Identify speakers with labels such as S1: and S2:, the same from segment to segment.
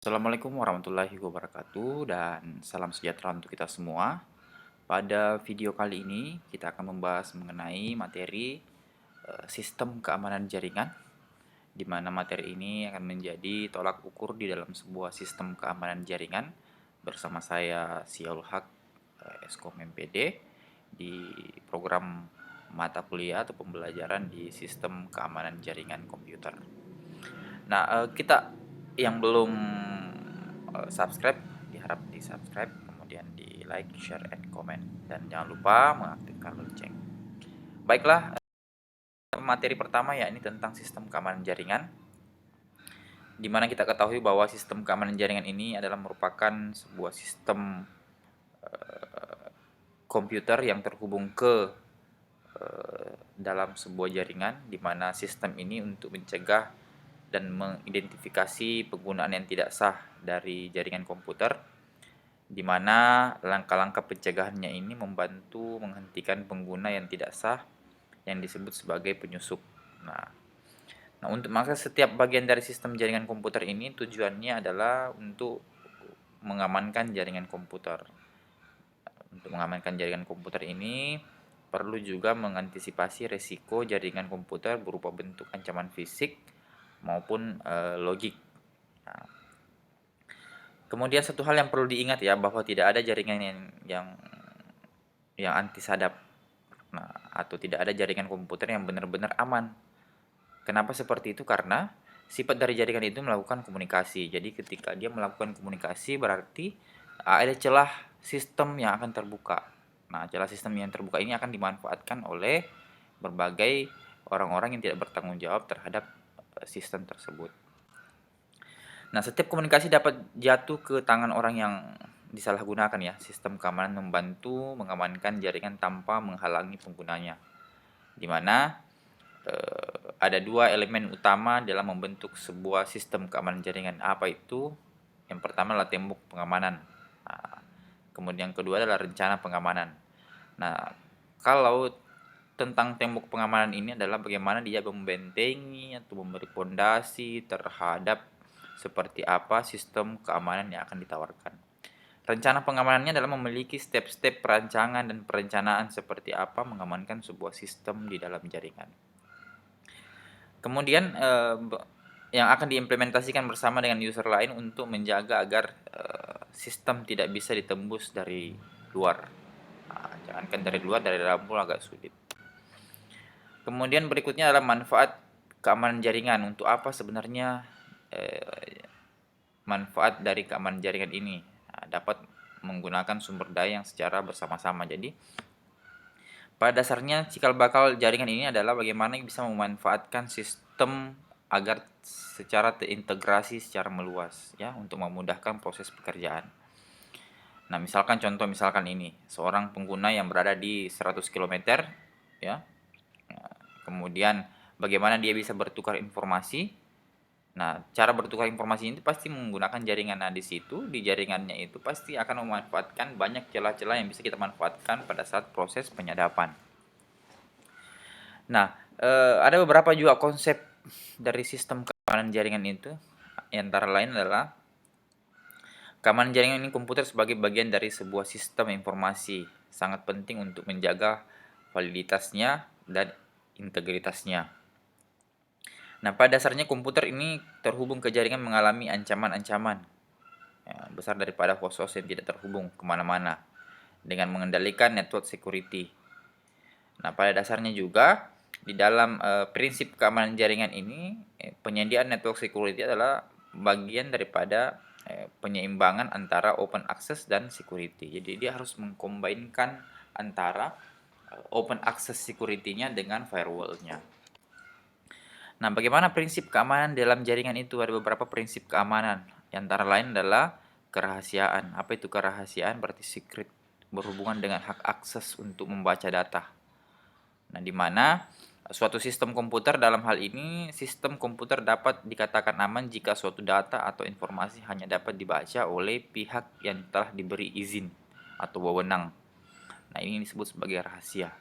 S1: Assalamualaikum warahmatullahi wabarakatuh dan salam sejahtera untuk kita semua. Pada video kali ini kita akan membahas mengenai materi sistem keamanan jaringan, di mana materi ini akan menjadi tolak ukur di dalam sebuah sistem keamanan jaringan bersama saya Siaul Haq, Eskom MPD di program mata kuliah atau pembelajaran di sistem keamanan jaringan komputer. Nah, kita yang belum subscribe diharap di subscribe, kemudian di like, share, and comment, dan jangan lupa mengaktifkan lonceng. Baiklah, materi pertama ya ini tentang sistem keamanan jaringan, di mana kita ketahui bahwa sistem keamanan jaringan ini adalah merupakan sebuah sistem komputer yang terhubung ke dalam sebuah jaringan, di mana sistem ini untuk mencegah dan mengidentifikasi penggunaan yang tidak sah dari jaringan komputer, di mana langkah-langkah pencegahannya ini membantu menghentikan pengguna yang tidak sah yang disebut sebagai penyusup. Nah, untuk mengakses setiap bagian dari sistem jaringan komputer ini tujuannya adalah untuk mengamankan jaringan komputer. Untuk mengamankan jaringan komputer ini perlu juga mengantisipasi resiko jaringan komputer berupa bentuk ancaman fisik maupun logik. Nah, kemudian satu hal yang perlu diingat ya, bahwa tidak ada jaringan yang anti sadap. Nah, atau tidak ada jaringan komputer yang benar-benar aman. Kenapa seperti itu? Karena sifat dari jaringan itu melakukan komunikasi. Jadi ketika dia melakukan komunikasi berarti ada celah sistem yang akan terbuka. Nah, celah sistem yang terbuka ini akan dimanfaatkan oleh berbagai orang-orang yang tidak bertanggung jawab terhadap sistem tersebut. Nah, setiap komunikasi dapat jatuh ke tangan orang yang disalahgunakan ya. Sistem keamanan membantu mengamankan jaringan tanpa menghalangi penggunanya. Di mana ada dua elemen utama dalam membentuk sebuah sistem keamanan jaringan. Apa itu? Yang pertama adalah tembok pengamanan. Nah, kemudian yang kedua adalah rencana pengamanan. Nah, kalau tentang tembok pengamanan ini adalah bagaimana dia membentengi atau memberi fondasi terhadap seperti apa sistem keamanan yang akan ditawarkan. Rencana pengamanannya adalah memiliki step-step perancangan dan perencanaan seperti apa mengamankan sebuah sistem di dalam jaringan. Kemudian yang akan diimplementasikan bersama dengan user lain untuk menjaga agar sistem tidak bisa ditembus dari luar. Nah, jangankan dari luar, dari dalam pun agak sulit. Kemudian berikutnya adalah manfaat keamanan jaringan. Untuk apa sebenarnya manfaat dari keamanan jaringan ini? Nah, dapat menggunakan sumber daya yang secara bersama-sama. Jadi pada dasarnya cikal bakal jaringan ini adalah bagaimana bisa memanfaatkan sistem agar secara terintegrasi secara meluas ya untuk memudahkan proses pekerjaan. Nah, misalkan ini, seorang pengguna yang berada di 100 km ya. Kemudian bagaimana dia bisa bertukar informasi. Nah, cara bertukar informasi ini pasti menggunakan jaringan. Nah, di situ di jaringannya itu pasti akan memanfaatkan banyak celah-celah yang bisa kita manfaatkan pada saat proses penyadapan. Nah, ada beberapa juga konsep dari sistem keamanan jaringan itu. Antara lain adalah keamanan jaringan ini komputer sebagai bagian dari sebuah sistem informasi. Sangat penting untuk menjaga validitasnya dan integritasnya. Nah, pada dasarnya komputer ini terhubung ke jaringan mengalami ancaman-ancaman besar daripada host-host yang tidak terhubung kemana-mana dengan mengendalikan network security. Nah, pada dasarnya juga di dalam prinsip keamanan jaringan ini penyediaan network security adalah bagian daripada penyeimbangan antara open access dan security. Jadi dia harus mengkombinkan antara open access security-nya dengan firewall-nya. Nah, bagaimana prinsip keamanan dalam jaringan itu? Ada beberapa prinsip keamanan. Yang antara lain adalah kerahasiaan. Apa itu kerahasiaan? Berarti secret, berhubungan dengan hak akses untuk membaca data. Nah, di mana suatu sistem komputer, dalam hal ini sistem komputer dapat dikatakan aman jika suatu data atau informasi hanya dapat dibaca oleh pihak yang telah diberi izin atau wewenang. Nah, ini disebut sebagai rahasia.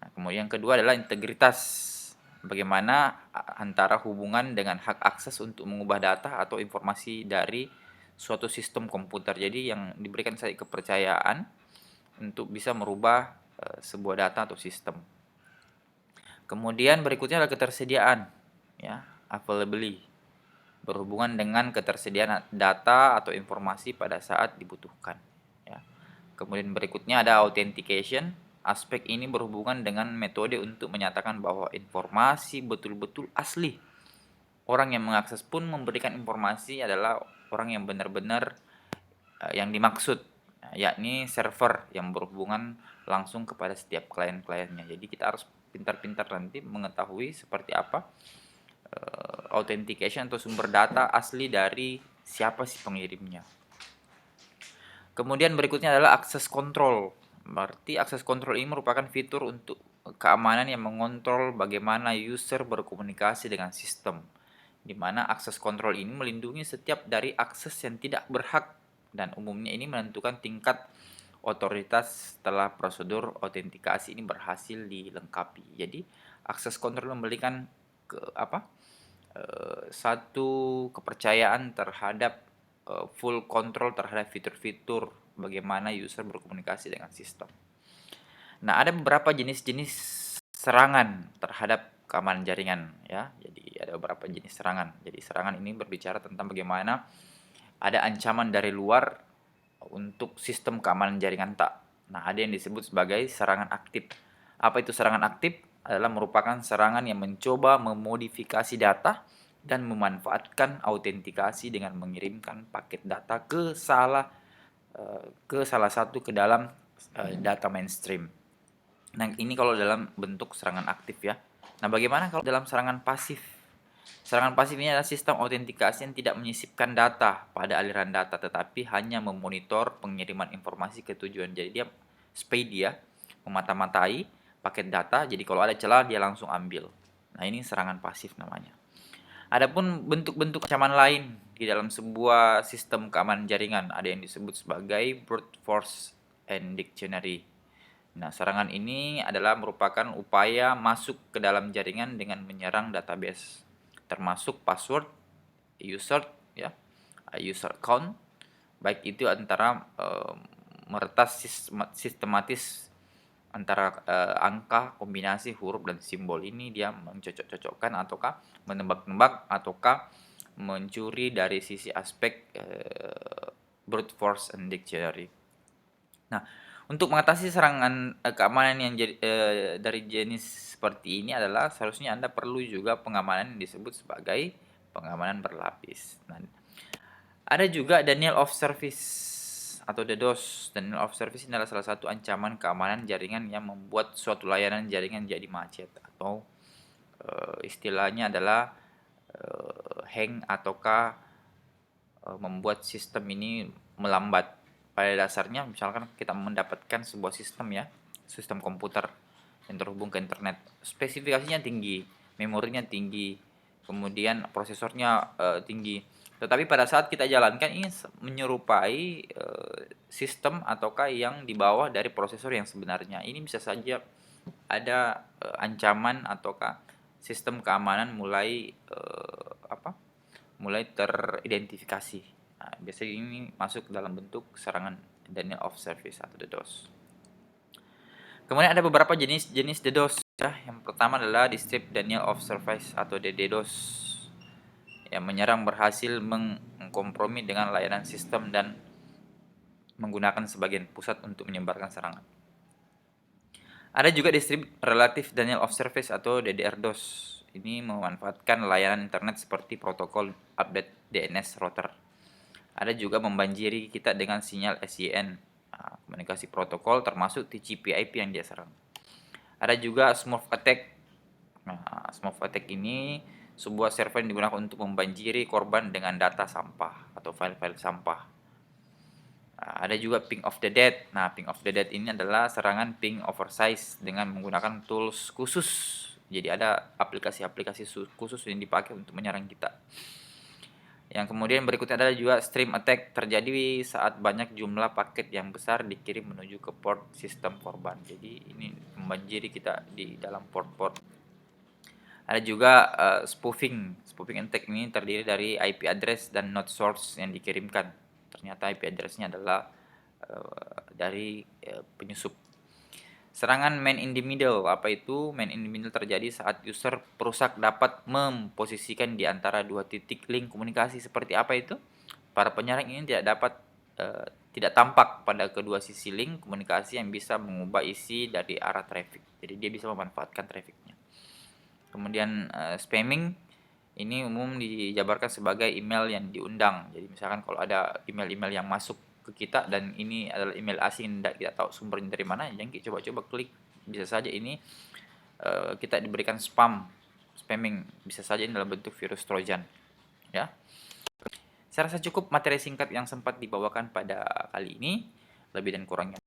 S1: Nah, kemudian yang kedua adalah integritas. bagaimana antara hubungan dengan hak akses untuk mengubah data atau informasi dari suatu sistem komputer. Jadi yang diberikan saya kepercayaan untuk bisa merubah sebuah data atau sistem. Kemudian berikutnya adalah ketersediaan, ya, availability, berhubungan dengan ketersediaan data atau informasi pada saat dibutuhkan. Ya. Kemudian berikutnya ada authentication. Aspek ini berhubungan dengan metode untuk menyatakan bahwa informasi betul-betul asli. Orang yang mengakses pun memberikan informasi adalah orang yang benar-benar yang dimaksud, yakni server yang berhubungan langsung kepada setiap klien-kliennya. Jadi kita harus pintar-pintar nanti mengetahui seperti apa authentication atau sumber data asli dari siapa sih pengirimnya. Kemudian berikutnya adalah akses control. Berarti akses control ini merupakan fitur untuk keamanan yang mengontrol bagaimana user berkomunikasi dengan sistem. Di mana akses control ini melindungi setiap dari akses yang tidak berhak dan umumnya ini menentukan tingkat otoritas setelah prosedur autentikasi ini berhasil dilengkapi. Jadi akses control memberikan satu kepercayaan terhadap full control terhadap fitur-fitur bagaimana user berkomunikasi dengan sistem. Nah, ada beberapa jenis-jenis serangan terhadap keamanan jaringan, ya. Jadi ada beberapa jenis serangan. Jadi serangan ini berbicara tentang bagaimana ada ancaman dari luar untuk sistem keamanan jaringan tak. Nah, ada yang disebut sebagai serangan aktif. Apa itu serangan aktif? Adalah merupakan serangan yang mencoba memodifikasi data dan memanfaatkan autentikasi dengan mengirimkan paket data ke salah satu ke dalam data mainstream. Nah, ini kalau dalam bentuk serangan aktif, ya. Nah, bagaimana kalau dalam serangan pasif? Serangan pasif ini adalah sistem autentikasi yang tidak menyisipkan data pada aliran data, tetapi hanya memonitor pengiriman informasi ke tujuan. Jadi dia spy, memata-matai paket data, jadi kalau ada celah dia langsung ambil. Nah, ini serangan pasif namanya. Adapun bentuk-bentuk ancaman lain di dalam sebuah sistem keamanan jaringan ada yang disebut sebagai brute force and dictionary. Nah, serangan ini adalah merupakan upaya masuk ke dalam jaringan dengan menyerang database, termasuk password, user, ya, user account, baik itu antara meretas sistematis antara angka, kombinasi huruf dan simbol. Ini dia mencocok-cocokkan ataukah menebak-nebak ataukah mencuri dari sisi aspek brute force and dictionary. Nah, untuk mengatasi serangan keamanan yang dari jenis seperti ini adalah seharusnya Anda perlu juga pengamanan yang disebut sebagai pengamanan berlapis. Nah, ada juga denial of service atau DDoS. Denial of service ini adalah salah satu ancaman keamanan jaringan yang membuat suatu layanan jaringan jadi macet atau istilahnya adalah hang ataukah membuat sistem ini melambat. Pada dasarnya misalkan kita mendapatkan sebuah sistem, ya, sistem komputer yang terhubung ke internet, spesifikasinya tinggi, memorinya tinggi, kemudian prosesornya tinggi. Tetapi pada saat kita jalankan ini menyerupai sistem ataukah yang di bawah dari prosesor yang sebenarnya. Ini bisa saja ada ancaman ataukah sistem keamanan mulai mulai teridentifikasi. Nah, biasanya ini masuk dalam bentuk serangan denial of service atau DDoS. Kemudian ada beberapa jenis DDoS, ya. Yang pertama adalah Distributed Denial of Service atau DDoS, yang menyerang berhasil mengkompromi dengan layanan sistem dan menggunakan sebagian pusat untuk menyebarkan serangan. Ada juga Distributed Relative Denial of Service atau DDoS. Ini memanfaatkan layanan internet seperti protokol update DNS router. Ada juga membanjiri kita dengan sinyal SYN, komunikasi protokol termasuk TCP/IP yang dia serang. Ada juga smurf attack. Nah, smurf attack ini sebuah server yang digunakan untuk membanjiri korban dengan data sampah atau file-file sampah. Ada juga ping of the dead. Nah, ping of the dead ini adalah serangan ping oversize dengan menggunakan tools khusus. Jadi ada aplikasi-aplikasi khusus yang dipakai untuk menyerang kita. Yang kemudian berikutnya adalah juga stream attack, terjadi saat banyak jumlah paket yang besar dikirim menuju ke port sistem korban. Jadi ini membanjiri kita di dalam port-port. Ada juga spoofing. Spoofing attack ini terdiri dari IP address dan not source yang dikirimkan. Ternyata IP address-nya adalah dari penyusup. Serangan man in the middle. Apa itu? Man in the middle terjadi saat user perusak dapat memposisikan di antara dua titik link komunikasi. Seperti apa itu? Para penyerang ini tidak tampak pada kedua sisi link komunikasi yang bisa mengubah isi dari arah traffic. Jadi dia bisa memanfaatkan trafficnya. Kemudian spamming ini umum dijabarkan sebagai email yang diundang. Jadi misalkan kalau ada email-email yang masuk ke kita dan ini adalah email asing, tidak kita tahu sumbernya dari mana, jangan kita coba-coba klik. Bisa saja ini kita diberikan spamming. Bisa saja ini dalam bentuk virus Trojan. Ya. Saya rasa cukup materi singkat yang sempat dibawakan pada kali ini. Lebih dan kurangnya